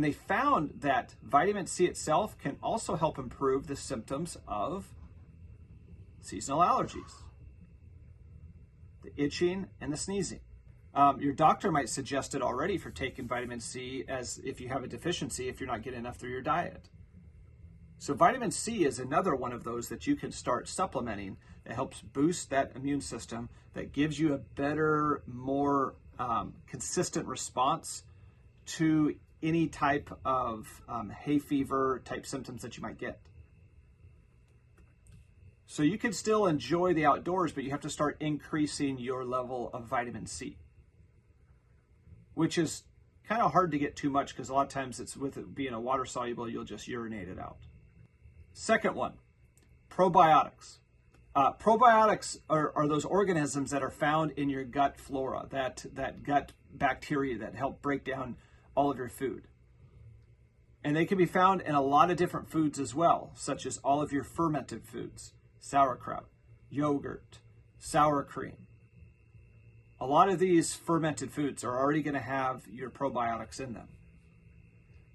And they found that vitamin C itself can also help improve the symptoms of seasonal allergies, the itching and the sneezing. Your doctor might suggest it already for taking vitamin C as if you have a deficiency, if you're not getting enough through your diet. So vitamin C is another one of those that you can start supplementing that helps boost that immune system, that gives you a better, more consistent response to any type of hay fever type symptoms that you might get. So you can still enjoy the outdoors, but you have to start increasing your level of vitamin C, which is kind of hard to get too much because a lot of times it's with it being a water soluble, you'll just urinate it out. Second one, probiotics. Probiotics are those organisms that are found in your gut flora, that gut bacteria that help break down all of your food. And they can be found in a lot of different foods as well, such as all of your fermented foods, sauerkraut, yogurt, sour cream. A lot of these fermented foods are already going to have your probiotics in them.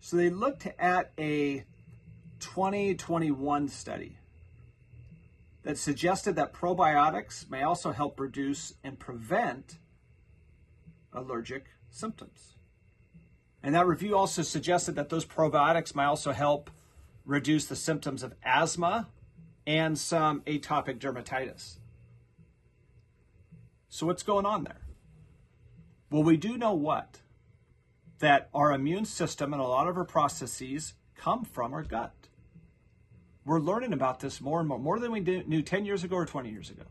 So they looked at a 2021 study that suggested that probiotics may also help reduce and prevent allergic symptoms. And that review also suggested that those probiotics might also help reduce the symptoms of asthma and some atopic dermatitis. So what's going on there? Well, we do know what? That our immune system and a lot of our processes come from our gut. We're learning about this more and more than we knew 10 years ago or 20 years ago.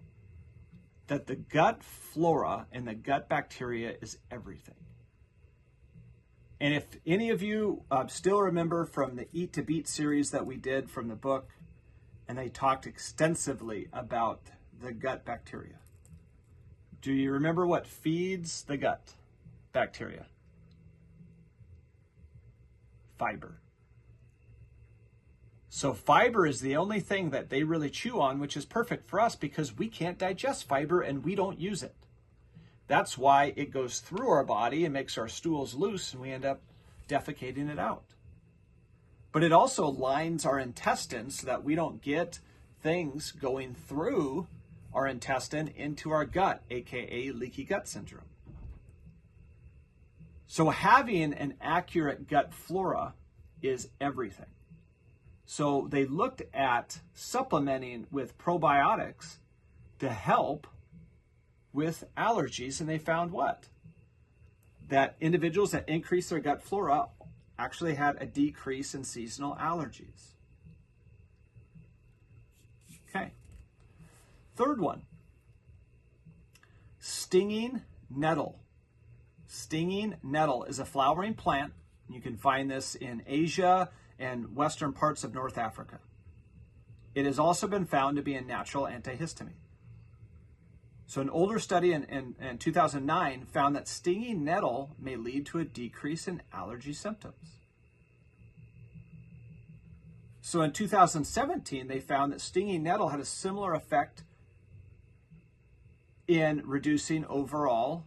That the gut flora and the gut bacteria is everything. And if any of you still remember from the Eat to Beat series that we did from the book, and they talked extensively about the gut bacteria. Do you remember what feeds the gut bacteria? Fiber. So fiber is the only thing that they really chew on, which is perfect for us because we can't digest fiber and we don't use it. That's why it goes through our body and makes our stools loose and we end up defecating it out. But it also lines our intestines so that we don't get things going through our intestine into our gut, aka leaky gut syndrome. So having an accurate gut flora is everything. So they looked at supplementing with probiotics to help with allergies, and they found what? That individuals that increased their gut flora actually had a decrease in seasonal allergies. Okay. Third one, stinging nettle. Stinging nettle is a flowering plant. You can find this in Asia and western parts of North Africa. It has also been found to be a natural antihistamine. So an older study in 2009 found that stinging nettle may lead to a decrease in allergy symptoms. So in 2017, they found that stinging nettle had a similar effect in reducing overall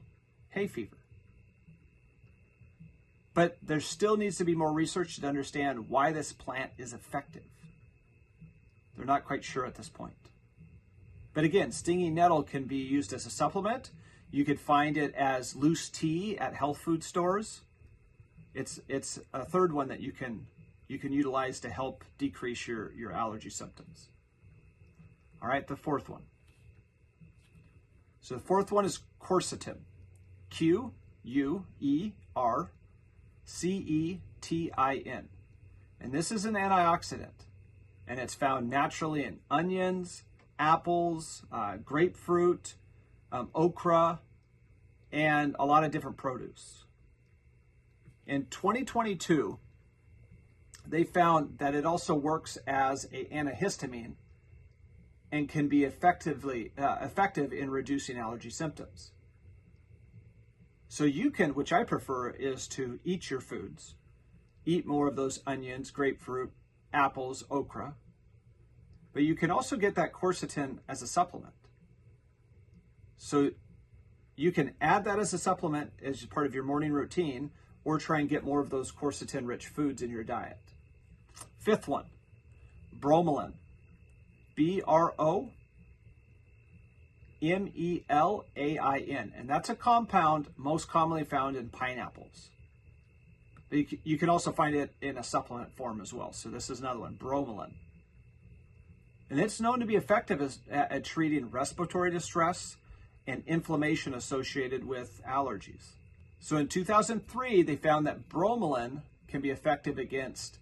hay fever. But there still needs to be more research to understand why this plant is effective. They're not quite sure at this point. But again, stinging nettle can be used as a supplement. You could find it as loose tea at health food stores. It's a third one that you can utilize to help decrease your allergy symptoms. All right, the fourth one. So the fourth one is quercetin. Quercetin. And this is an antioxidant. And it's found naturally in onions, apples, grapefruit, okra, and a lot of different produce. In 2022, they found that it also works as an antihistamine and can be effective in reducing allergy symptoms. So you can, which I prefer, is to eat your foods. Eat more of those onions, grapefruit, apples, okra. But you can also get that quercetin as a supplement. So you can add that as a supplement as part of your morning routine, or try and get more of those quercetin-rich foods in your diet. Fifth one, bromelain. B-R-O-M-E-L-A-I-N. And that's a compound most commonly found in pineapples. You can also find it in a supplement form as well. So this is another one, bromelain. And it's known to be effective at treating respiratory distress and inflammation associated with allergies. So in 2003, they found that bromelain can be effective against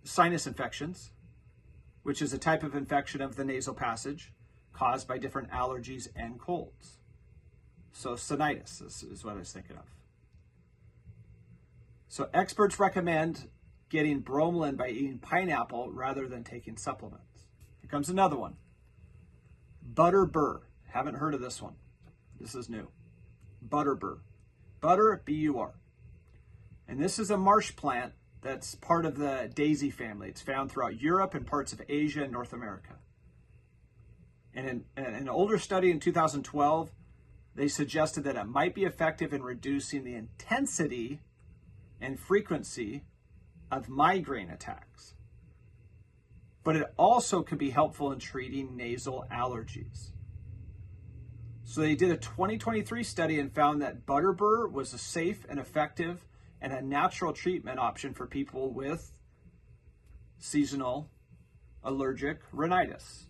sinus infections, which is a type of infection of the nasal passage caused by different allergies and colds. So sinusitis is what I was thinking of. So experts recommend getting bromelain by eating pineapple rather than taking supplements. Here comes another one. Butter burr. Haven't heard of this one. This is new. Butter burr. Butter, B-U-R. And this is a marsh plant that's part of the daisy family. It's found throughout Europe and parts of Asia and North America. And in an older study in 2012, they suggested that it might be effective in reducing the intensity and frequency of migraine attacks. But it also can be helpful in treating nasal allergies. So they did a 2023 study and found that butter burr was a safe and effective and a natural treatment option for people with seasonal allergic rhinitis,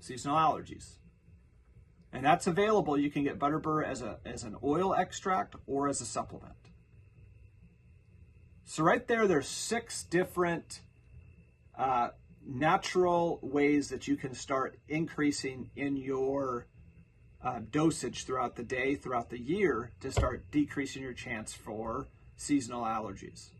seasonal allergies. And that's available. You can get butter burr as an oil extract or as a supplement. So right there, there's 6 different natural ways that you can start increasing in your dosage throughout the day, throughout the year, to start decreasing your chance for seasonal allergies.